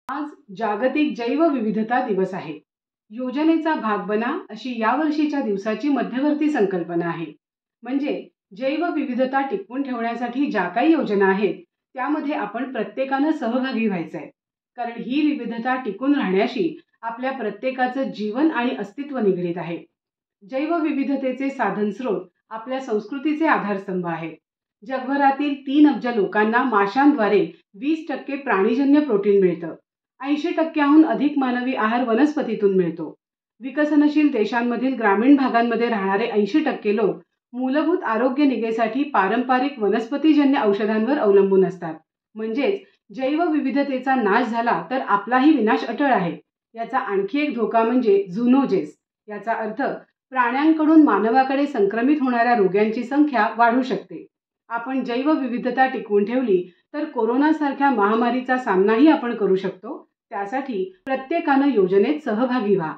आज जागतिक जैवविविधता दिवस आहे। योजनेचा भाग बना अशी यावर्षीच्या दिवसाची मध्यवर्ती संकल्पना आहे। म्हणजे जैवविविधता टिकवून ठेवण्यासाठी ज्या काही योजना आहेत त्यामध्ये आपण प्रत्येकाने सहभागी व्हायचं आहे। कारण ही विविधता टिकून राहण्याशी आपल्या प्रत्येकाचं जीवन आणि अस्तित्व निगडित आहे। जैवविविधतेचे साधन स्रोत आपल्या संस्कृतीचे आधारस्तंभ आहेत। जगभरातील 3 अब्ज लोकांना माशांद्वारे 20% प्राणीजन्य प्रोटीन मिळतं। 80%हून अधिक मानवी आहार वनस्पतीतून मिळतो। विकसनशील देशांमधील ग्रामीण भागांमध्ये राहणारे 80% लोक मूलभूत आरोग्य निगेसाठी पारंपरिक वनस्पतीजन्य औषधांवर अवलंबून असतात। म्हणजेच जैवविविधतेचा नाश झाला तर आपलाही विनाश अटळ आहे। याचा आणखी एक धोका म्हणजे झूनोजेस। याचा अर्थ प्राण्यांकडून मानवाकडे संक्रमित होणाऱ्या रोगांची संख्या वाढू शकते। आपण जैवविविधता टिकवून ठेवली तर कोरोना सारख्या महामारीचा सामनाही आपण करू शकतो। त्यासाठी प्रत्येकाने योजनेत सहभागी व्हा।